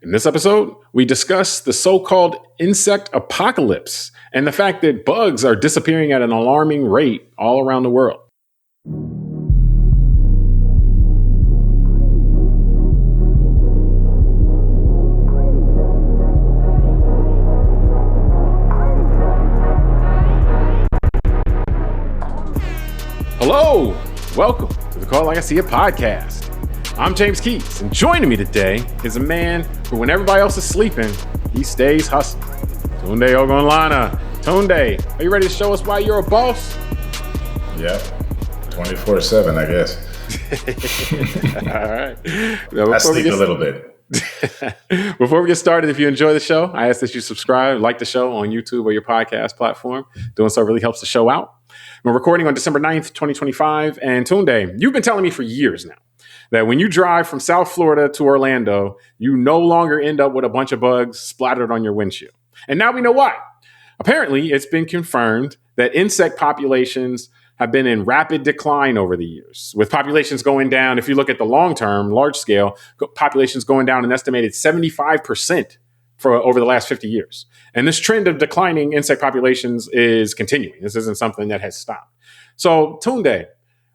In this episode, we discuss the so-called insect apocalypse and the fact that bugs are disappearing at an alarming rate all around the world. Hello, welcome to the Call Like I See It podcast. I'm James Keys, and joining me today is a man who, when everybody else is sleeping, he stays hustling. Tunde Ogunlana. Tunde, are you ready to show us why you're a boss? Yeah, 24/7, I guess. All right. I sleep a little bit. Before we get started, if you enjoy the show, I ask that you subscribe, like the show on YouTube or your podcast platform. Doing so really helps the show out. We're recording on December 9th, 2025. And Tunde, you've been telling me for years now that when you drive from South Florida to Orlando, you no longer end up with a bunch of bugs splattered on your windshield. And now we know why. Apparently, it's been confirmed that insect populations have been in rapid decline over the years, with populations going down. If you look at the long term, large scale, populations going down an estimated 75% for over the last 50 years. And this trend of declining insect populations is continuing. This isn't something that has stopped. So, Tunde,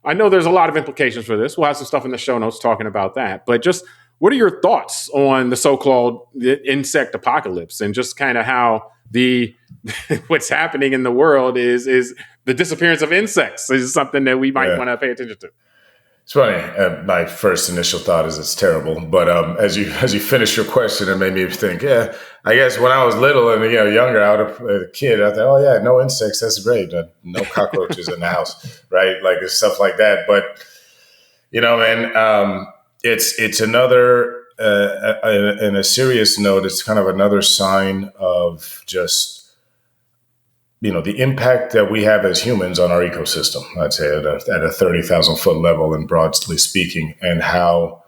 I know there's a lot of implications for this. We'll have some stuff in the show notes talking about that. But just what are your thoughts on the so-called insect apocalypse and just kind of how the what's happening in the world is the disappearance of insects is something that we might want to pay attention to? It's funny. My first initial thought is it's terrible. But as you finish your question, it made me think, yeah, I guess when I was little and younger, a kid, I thought, oh yeah, no insects, that's great. No cockroaches in the house, right? Like stuff like that. But man, it's another. In a serious note, it's kind of another sign of just the impact that we have as humans on our ecosystem, I'd say at a 30,000 foot level and broadly speaking, and how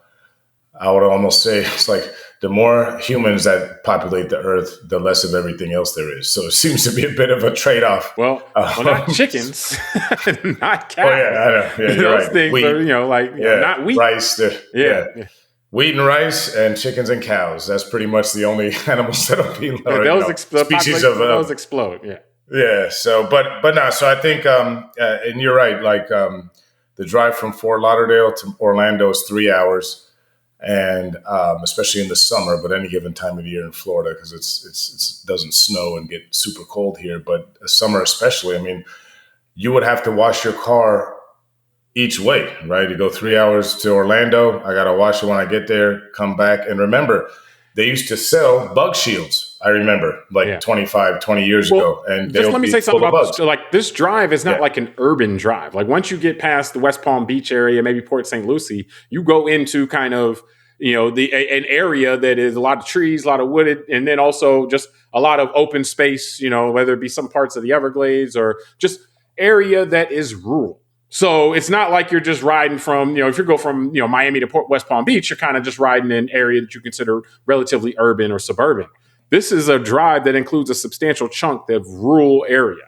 I would almost say it's like the more humans that populate the earth, the less of everything else there is. So it seems to be a bit of a trade-off. Well, not chickens, not cows. Oh yeah, I know. Yeah, you're those right. things Wheat, are, not wheat. Rice. Wheat and rice and chickens and cows. That's pretty much the only animals that are being species of those explode. Yeah. Yeah. So, but no. So I think, and you're right. Like the drive from Fort Lauderdale to Orlando is 3 hours, and especially in the summer, but any given time of the year in Florida because it doesn't snow and get super cold here. But summer especially, I mean, you would have to wash your car each way, right? You go 3 hours to Orlando. I got to wash it when I get there, come back. And remember, they used to sell bug shields. I remember 20 years ago. And just let me say something about this. So, like, this drive is not like an urban drive. Like once you get past the West Palm Beach area, maybe Port St. Lucie, you go into kind of, an area that is a lot of trees, a lot of wooded, and then also just a lot of open space, whether it be some parts of the Everglades or just area that is rural. So it's not like you're just riding from, if you go from, Miami to West Palm Beach, you're kind of just riding in an area that you consider relatively urban or suburban. This is a drive that includes a substantial chunk of rural area.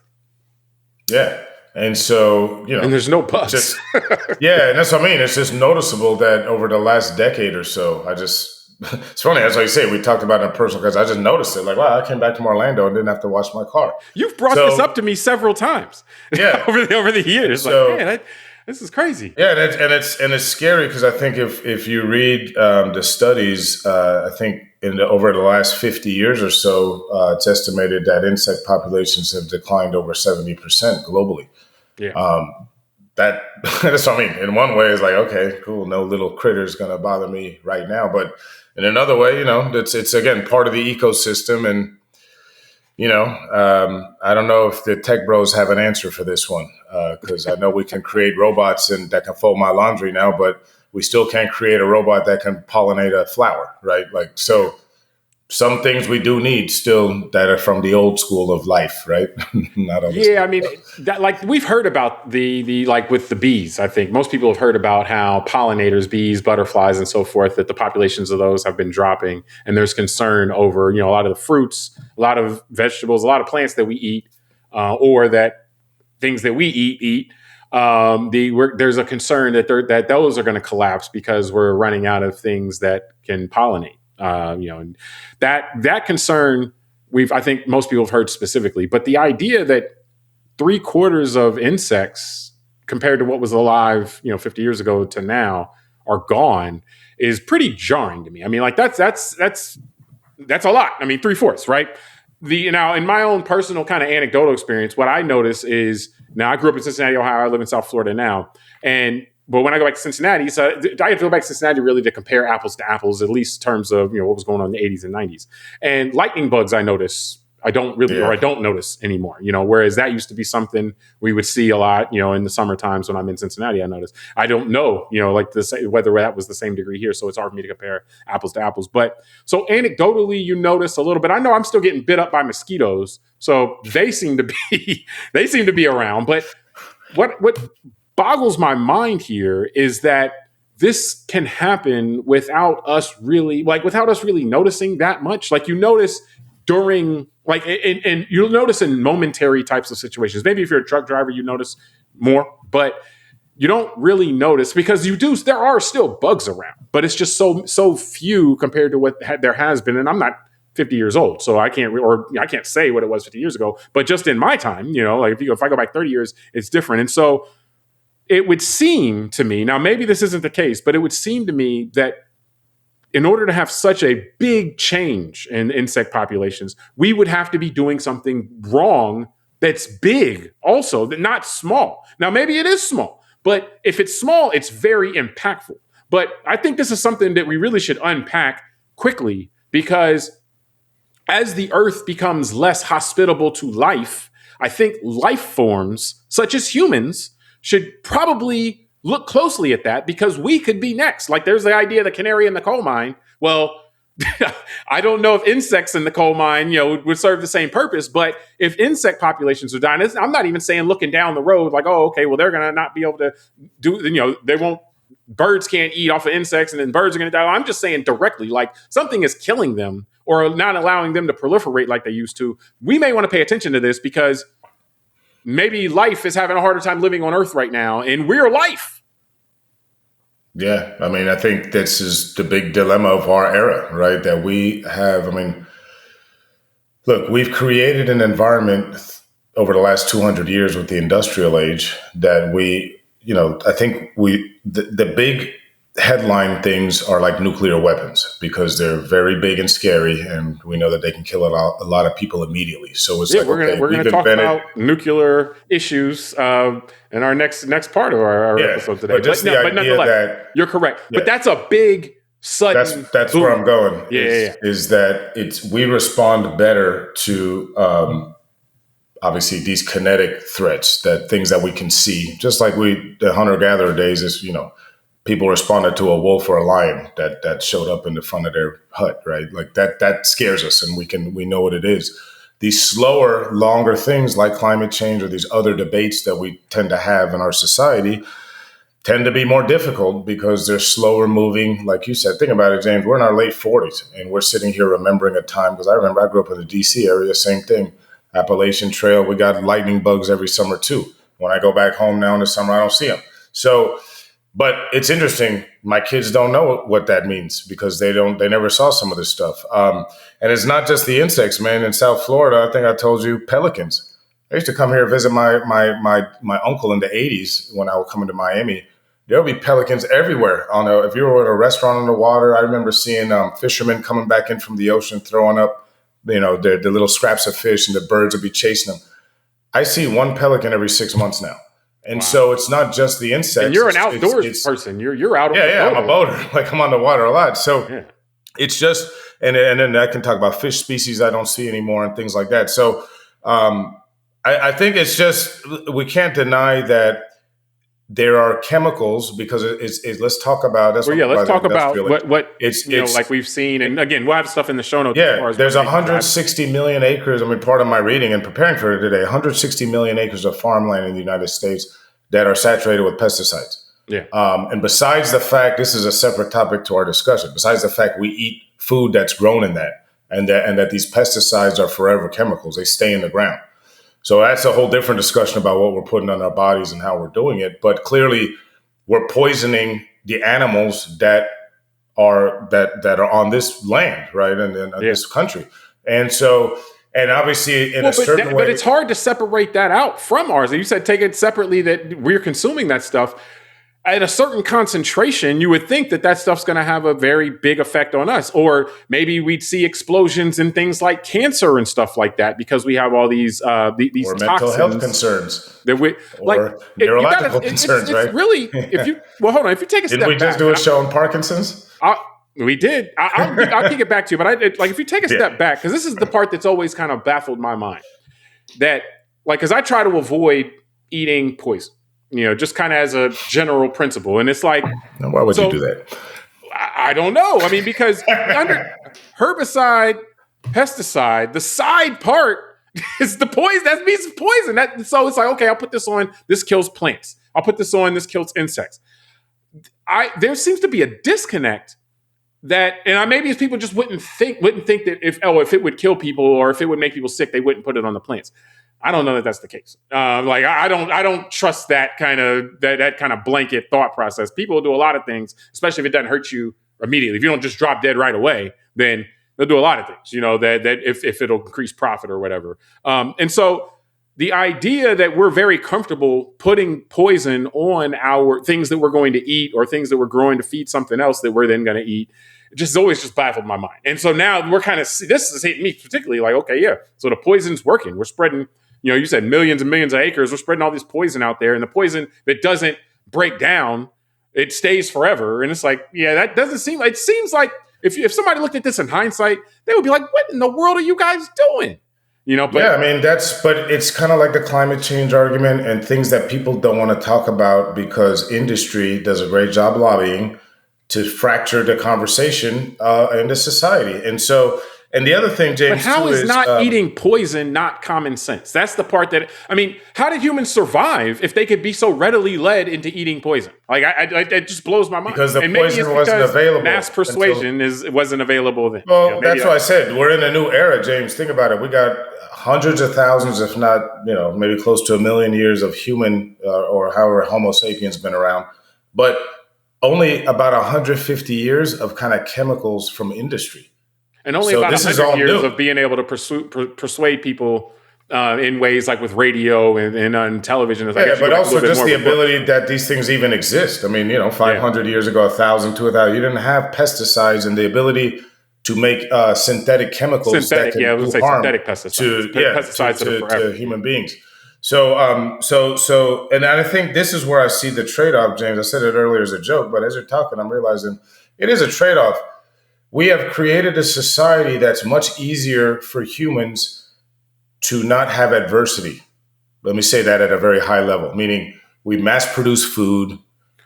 Yeah. And so, and there's no bugs. And that's what I mean. It's just noticeable that over the last decade or so, it's funny, as I say, we talked about it in personal because I just noticed it. Like, wow, I came back from Orlando and didn't have to wash my car. You've brought this up to me several times. Yeah, over the years. So, like, man, this is crazy. Yeah, and it's scary because I think if you read the studies, I think over the last 50 years or so, it's estimated that insect populations have declined over 70% globally. Yeah. That's what I mean. In one way, it's like, okay, cool, no little critter's going to bother me right now. But in another way, it's again part of the ecosystem. And, I don't know if the tech bros have an answer for this one because I know we can create robots that can fold my laundry now, but we still can't create a robot that can pollinate a flower, right? Like, so some things we do need still that are from the old school of life, right? I mean, we've heard about the like with the bees. I think most people have heard about how pollinators, bees, butterflies, and so forth, that the populations of those have been dropping, and there's concern over a lot of the fruits, a lot of vegetables, a lot of plants that we eat, or that things that we eat. There's a concern that those are going to collapse because we're running out of things that can pollinate. And that concern I think most people have heard specifically, but the idea that 3/4 of insects compared to what was alive, 50 years ago to now are gone is pretty jarring to me. I mean, like that's a lot. I mean, 3/4, right? Now in my own personal kind of anecdotal experience, what I notice is now I grew up in Cincinnati, Ohio. I live in South Florida now, but when I go back to Cincinnati, so I have to go back to Cincinnati really to compare apples to apples, at least in terms of what was going on in the 80s and 90s. And lightning bugs, I notice I don't notice anymore. Whereas that used to be something we would see a lot. In the summer times when I'm in Cincinnati, I notice. I don't know, like whether that was the same degree here. So it's hard for me to compare apples to apples. But so anecdotally, you notice a little bit. I know I'm still getting bit up by mosquitoes, so they seem to be around. But what boggles my mind here is that this can happen without us really noticing that much. Like you notice during and you'll notice in momentary types of situations. Maybe if you're a truck driver, you notice more, but you don't really notice because there are still bugs around, but it's just so few compared to what there has been. And I'm not 50 years old, so I can't say what it was 50 years ago, but just in my time, like if I go back 30 years, it's different. And so it would seem to me, now maybe this isn't the case, but it would seem to me that in order to have such a big change in insect populations, we would have to be doing something wrong that's big also, not small. Now, maybe it is small, but if it's small, it's very impactful. But I think this is something that we really should unpack quickly because as the earth becomes less hospitable to life, I think life forms such as humans should probably look closely at that because we could be next. Like there's the idea of the canary in the coal mine. Well, I don't know if insects in the coal mine, would serve the same purpose, but if insect populations are dying, I'm not even saying looking down the road like, oh, okay, well, they're going to not be able to birds can't eat off of insects and then birds are going to die. I'm just saying directly, like something is killing them or not allowing them to proliferate like they used to. We may want to pay attention to this because maybe life is having a harder time living on Earth right now, and we're life. Yeah, I mean, I think this is the big dilemma of our era, right? That we have, look, we've created an environment over the last 200 years with the industrial age that I think the big headline things are like nuclear weapons because they're very big and scary, and we know that they can kill a lot of people immediately. So it's we're going to talk about nuclear issues in our next part of our episode today. But nonetheless, you're correct. Yeah. But that's a big sudden. That's boom. where I'm going. Is that we respond better to obviously these kinetic threats, that things that we can see, just like the hunter-gatherer days is, people responded to a wolf or a lion that showed up in the front of their hut, right? Like that scares us and we know what it is. These slower, longer things like climate change or these other debates that we tend to have in our society tend to be more difficult because they're slower moving. Like you said, think about it, James, we're in our late 40s and we're sitting here remembering a time, because I remember I grew up in the DC area, same thing, Appalachian Trail. We got lightning bugs every summer too. When I go back home now in the summer, I don't see them. So, but it's interesting. My kids don't know what that means because they never saw some of this stuff. And it's not just the insects, man. In South Florida, I think I told you, pelicans. I used to come here and visit my uncle in the 80s when I would come into Miami. There would be pelicans everywhere. If you were at a restaurant on the water, I remember seeing fishermen coming back in from the ocean, throwing up, the little scraps of fish, and the birds would be chasing them. I see one pelican every 6 months now. And so it's not just the insects. And you're an outdoors person. You're out on the boat. Yeah, I'm a boater. Like I'm on the water a lot. So it's just, and then I can talk about fish species I don't see anymore and things like that. So I think it's just, we can't deny that there are chemicals because it's let's talk about that's. Well, let's talk about what it's like we've seen, and again, we'll have stuff in the show notes. Yeah, there's 160 million acres. I mean, part of my reading and preparing for it today, 160 million acres of farmland in the United States that are saturated with pesticides. Yeah, and besides the fact, this is a separate topic to our discussion. Besides the fact we eat food that's grown in that, and that these pesticides are forever chemicals, they stay in the ground. So that's a whole different discussion about what we're putting on our bodies and how we're doing it. But clearly, we're poisoning the animals that are that are on this land, right, and this country, and so and obviously in a certain but way, it's hard to separate that out from ours. And you said take it separately, that we're consuming that stuff at a certain concentration. You would think that stuff's going to have a very big effect on us, or maybe we'd see explosions in things like cancer and stuff like that because we have all these or toxins, mental health concerns, that we or neurological concerns, right? It's really, if you hold on, if you take a step back, didn't we just do a show on Parkinson's? We did. I'll kick it back to you, but if you take a step back, because this is the part that's always kind of baffled my mind, that because I try to avoid eating poison, just kind of as a general principle, and it's like, why would you do that? I don't know. I mean, because under herbicide, pesticide, the side part is the poison. That means poison. So it's like, okay, I'll put this on. This kills plants. I'll put this on. This kills insects. There seems to be a disconnect. And maybe people just wouldn't think that if it would kill people or if it would make people sick, they wouldn't put it on the plants. I don't know that that's the case. I don't trust that kind of blanket thought process. People do a lot of things, especially if it doesn't hurt you immediately. If you don't just drop dead right away, then they'll do a lot of things. That if it'll increase profit or whatever. And so the idea that we're very comfortable putting poison on our things that we're going to eat or things that we're growing to feed something else that we're then going to eat, it just always just baffled my mind. And so now we're kind of, this is hitting me particularly like, okay, yeah, so the poison's working. We're spreading, you said millions and millions of acres. We're spreading all this poison out there, and the poison that doesn't break down, it stays forever. And it's like, yeah, that doesn't seem, it seems like if somebody looked at this in hindsight, they would be like, what in the world are you guys doing? But yeah, I mean, but it's kind of like the climate change argument and things that people don't want to talk about because industry does a great job lobbying to fracture the conversation into society. And the other thing, James, but how is not eating poison not common sense? That's the part that, how did humans survive if they could be so readily led into eating poison? Like, it just blows my mind. Because the poison wasn't available. Mass persuasion wasn't available then. Well, that's why I said we're in a new era, James. Think about it. We got hundreds of thousands, if not, maybe close to 1 million years of human or however Homo sapiens been around, but only about 150 years of kind of chemicals from industry. And only about 100 years of being able to persuade people in ways like with radio and on television. But also just the ability that these things even exist. 500 years ago, 1,000 to 1,000, you didn't have pesticides and the ability to make synthetic chemicals that can do harm pesticides to human beings. So, and I think this is where I see the trade-off, James. I said it earlier as a joke, but as you're talking, I'm realizing it is a trade-off. We have created a society that's much easier for humans to not have adversity. Let me say that at a very high level, meaning we mass produce food,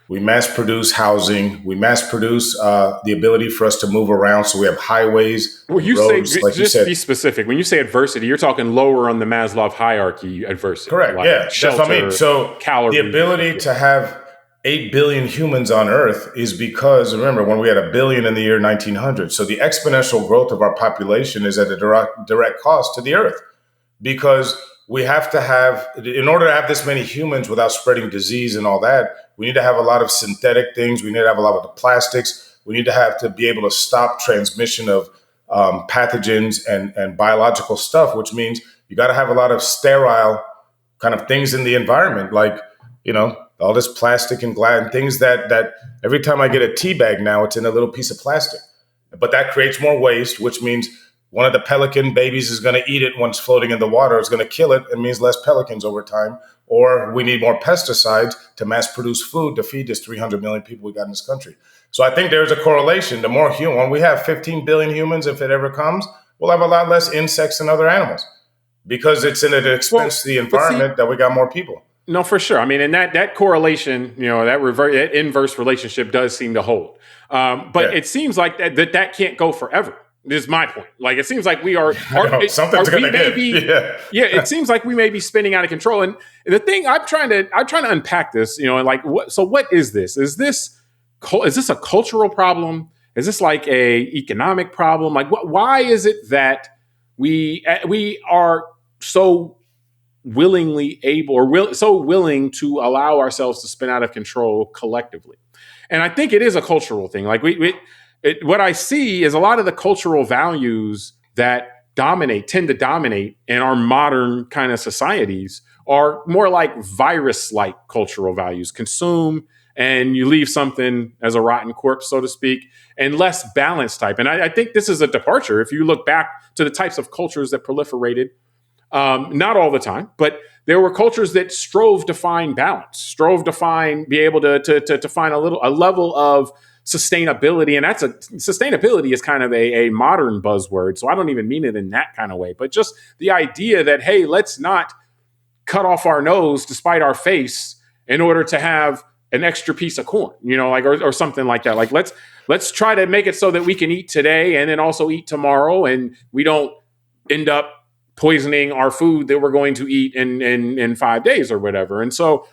we mass produce housing, we mass produce the ability for us to move around. So we have highways, roads, like you said. Be specific. When you say adversity, you're talking lower on the Maslow hierarchy adversity. Correct. Like shelter, that's what I mean. So calories. The ability to have 8 billion humans on Earth is because, remember, when we had 1 billion in the year 1900. So the exponential growth of our population is at a direct cost to the Earth because we have to have, in order to have this many humans without spreading disease and all that, we need to have a lot of synthetic things. We need to have a lot of the plastics. We need to have to be able to stop transmission of pathogens and biological stuff, which means you got to have a lot of sterile kind of things in the environment, like, all this plastic and glass and things that every time I get a tea bag now, it's in a little piece of plastic. But that creates more waste, which means one of the pelican babies is going to eat it once floating in the water. It's going to kill it. It means less pelicans over time. Or we need more pesticides to mass produce food to feed this 300 million people we got in this country. So I think there's a correlation. The more human, when we have 15 billion humans, if it ever comes, we'll have a lot less insects and other animals because it's in an expense to the environment that we got more people. No, for sure. And that correlation, that inverse relationship does seem to hold. But it seems like that can't go forever. This is my point. Like, it seems like we are something's going to give. It seems like we may be spinning out of control. And the thing I'm trying to unpack this, what is this? Is this a cultural problem? Is this like a economic problem? Like, why is it that we are so willingly able or so willing to allow ourselves to spin out of control collectively? And I think it is a cultural thing. Like what I see is a lot of the cultural values that tend to dominate in our modern kind of societies are more like virus-like cultural values. Consume and you leave something as a rotten corpse, so to speak, and less balanced type. And I think this is a departure. If you look back to the types of cultures that proliferated, not all the time, but there were cultures that strove to find balance, be able to find a level of sustainability. And sustainability is kind of a modern buzzword. So I don't even mean it in that kind of way, but just the idea that, hey, let's not cut off our nose to spite our face in order to have an extra piece of corn, or something like that. Like let's try to make it so that we can eat today and then also eat tomorrow, and we don't end up poisoning our food that we're going to eat in 5 days or whatever. And so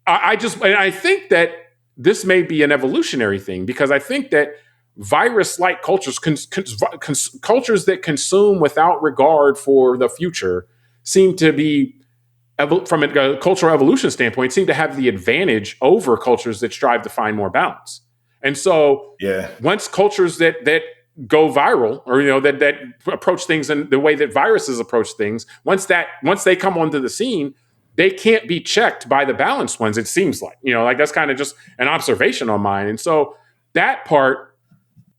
I think that this may be an evolutionary thing, because I think that virus-like cultures, cultures that consume without regard for the future, seem to be, from a cultural evolution standpoint, seem to have the advantage over cultures that strive to find more balance. And so once cultures that go viral, or that approach things in the way that viruses approach things, once they come onto the scene, they can't be checked by the balanced ones, it seems like. That's kind of just an observation on mine. And so that part,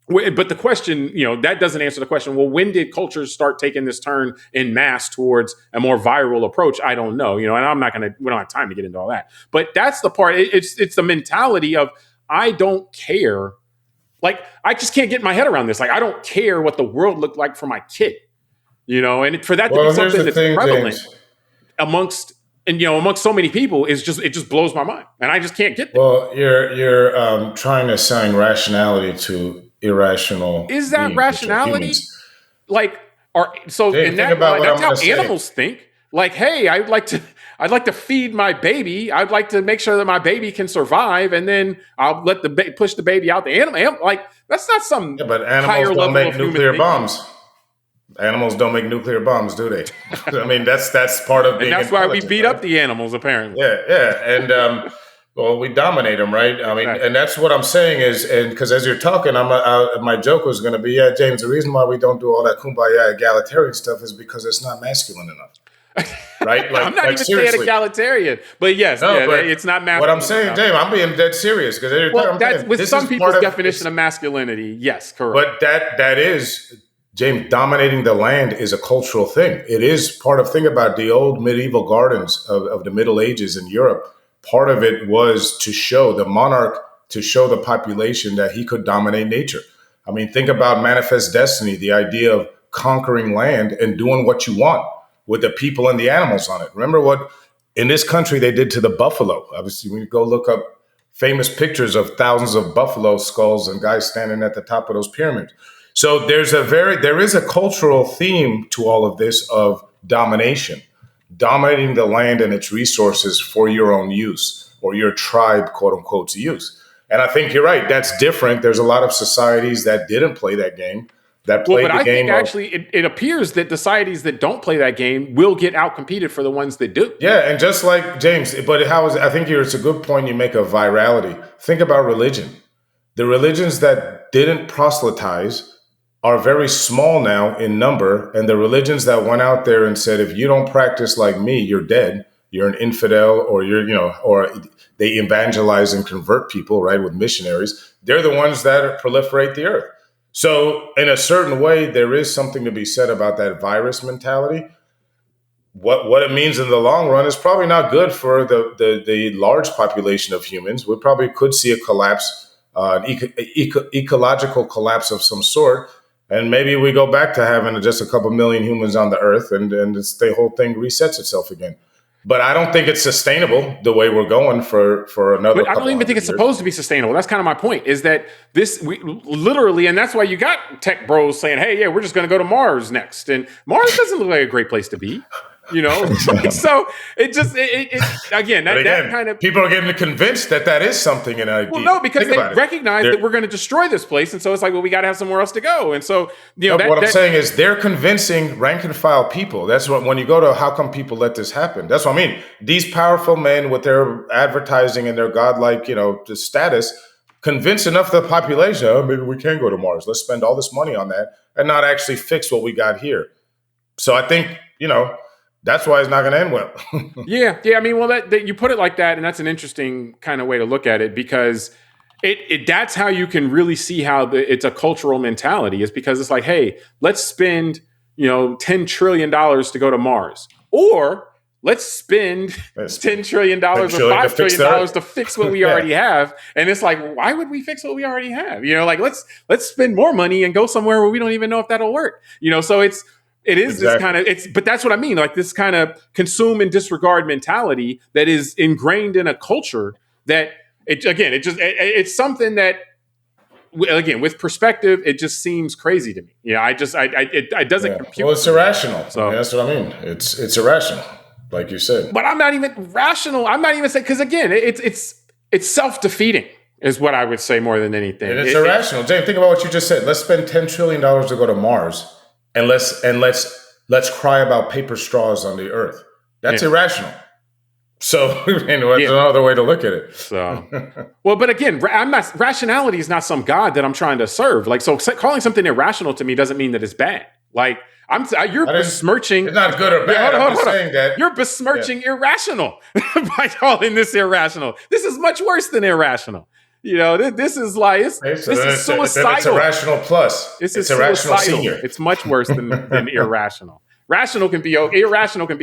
but the question, that doesn't answer the question, well, when did cultures start taking this turn in mass towards a more viral approach? I don't know, and we don't have time to get into all that. But that's the part, it's the mentality of, I don't care. Like, I just can't get my head around this. Like, I don't care what the world looked like for my kid, and for that to be something that's prevalent amongst so many people, it just blows my mind, and I just can't get there. Well, you're trying to assign rationality to irrational. Is that beings, rationality? Like, that's how animals think. Like, hey, I'd like to feed my baby. I'd like to make sure that my baby can survive, and then I'll let push the baby out. The animal, like, that's not some. Yeah, but animals don't make nuclear bombs. Animals don't make nuclear bombs, do they? I mean, that's part of being. And that's why we beat up the animals, apparently. Yeah, and well, we dominate them, right? I mean, and that's what I'm saying is, and because as you're talking, my joke was going to be, James, the reason why we don't do all that kumbaya egalitarian stuff is because it's not masculine enough. Right? I'm not even saying egalitarian, but yes, it's not masculine. What I'm saying, James, I'm being dead serious, because that's with some people's definition of masculinity. Yes, correct. But that is, James, dominating the land is a cultural thing. It is part of, think about the old medieval gardens of the Middle Ages in Europe. Part of it was to show the population that he could dominate nature. I mean, think about Manifest Destiny, the idea of conquering land and doing what you want with the people and the animals on it. Remember what in this country they did to the buffalo. Obviously, when you go look up famous pictures of thousands of buffalo skulls and guys standing at the top of those pyramids. So there is a cultural theme to all of this of domination. Dominating the land and its resources for your own use, or your tribe, quote unquote, to use. And I think you're right. That's different. There's a lot of societies that didn't play that game. Actually, it appears that the societies that don't play that game will get outcompeted for the ones that do. Yeah, and just like James, I think it's a good point you make of virality. Think about religion. The religions that didn't proselytize are very small now in number, and the religions that went out there and said, if you don't practice like me, you're dead, you're an infidel, or or they evangelize and convert people, right, with missionaries. They're the ones that proliferate the earth. So in a certain way, there is something to be said about that virus mentality. What it means in the long run is probably not good for the large population of humans. We probably could see a collapse, an ecological collapse of some sort. And maybe we go back to having just a couple million humans on the earth, and the whole thing resets itself again. But I don't think it's sustainable the way we're going for another. But I don't even think it's supposed to be sustainable. That's kind of my point. Is that literally, and that's why you got tech bros saying, "Hey, yeah, we're just going to go to Mars next," and Mars doesn't look like a great place to be. So again, that kind of people are getting convinced that is something in idea. Well, no, because they recognize that we're going to destroy this place, and so it's like, well, we got to have somewhere else to go. And so, what I'm saying is they're convincing rank and file people. That's what, when you go to how come people let this happen. That's what I mean. These powerful men with their advertising and their godlike, the status, convince enough of the population, oh, maybe we can go to Mars. Let's spend all this money on that and not actually fix what we got here. So I think, that's why it's not going to end well. Yeah. I mean, well, that you put it like that, and that's an interesting kind of way to look at it, because that's how you can really see how it's a cultural mentality, is because it's like, hey, let's spend, $10 trillion to go to Mars, or let's spend $10 trillion or $5 trillion to fix what we already have. And it's like, why would we fix what we already have? Let's spend more money and go somewhere where we don't even know if that'll work. So it is exactly. This kind of, but that's what I mean. Like this kind of consume and disregard mentality that is ingrained in a culture that it's something that, again, with perspective, it just seems crazy to me. It doesn't compute. Well, it's irrational. So that's what I mean. It's irrational, like you said. But I'm not even rational. I'm not even saying, because again, it's self-defeating is what I would say more than anything. And it's irrational. James, think about what you just said. Let's spend $10 trillion to go to Mars, and let's cry about paper straws on the Earth. That's irrational. So, another way to look at it. So, well, but again, rationality is not some God that I'm trying to serve. Like, so calling something irrational to me doesn't mean that it's bad. Like, you're besmirching. It's not good or bad. I'm just saying that you're besmirching irrational by calling this irrational. This is much worse than irrational. This is like this is suicidal. It's irrational plus. It's irrational senior. It's much worse than irrational. Irrational can be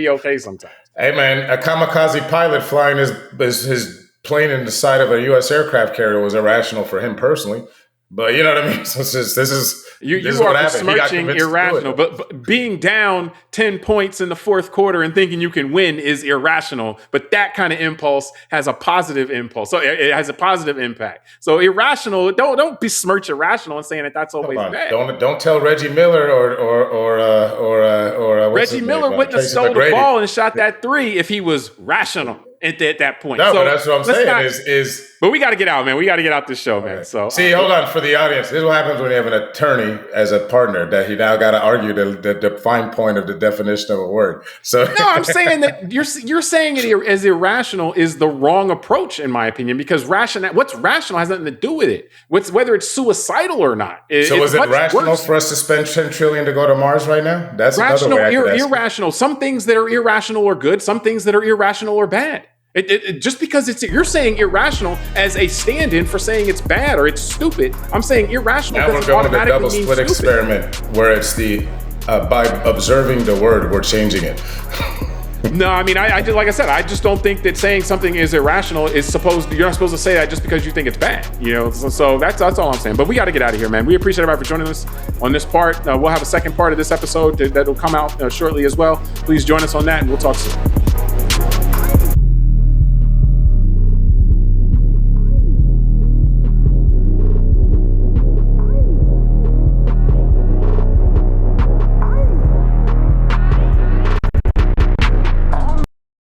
okay sometimes. Hey man, a kamikaze pilot flying his plane in the side of a U.S. aircraft carrier was irrational for him personally. But you know what I mean? So this is you are besmirching irrational. But being down 10 points in the fourth quarter and thinking you can win is irrational. But that kind of impulse has a positive impulse. So it has a positive impact. So irrational, don't besmirch irrational and saying that that's always bad. Don't tell Reggie Miller or Reggie Miller wouldn't have stole the ball and shot that three if he was rational at that point. No, but that's what I'm saying But we got to get out, man. We got to get out this show, man. So see, hold on for the audience. This is what happens when you have an attorney as a partner, that he now got to argue the fine point of the definition of a word. So no, I'm saying that you're saying it as irrational is the wrong approach, in my opinion, because what's rational has nothing to do with it. Whether it's suicidal or not. So is it rational for us to spend $10 trillion to go to Mars right now? That's rational, another way irrational. Some things that are irrational are good. Some things that are irrational are bad. Just because you're saying irrational as a stand-in for saying it's bad or it's stupid. I'm saying irrational. Now we're going to the double split experiment, where it's by observing the word, we're changing it. No, I mean, I like I said, I just don't think that saying something is irrational you're not supposed to say that just because you think it's bad. So that's all I'm saying. But we got to get out of here, man. We appreciate everybody for joining us on this part. We'll have a second part of this episode that will come out shortly as well. Please join us on that, and we'll talk soon.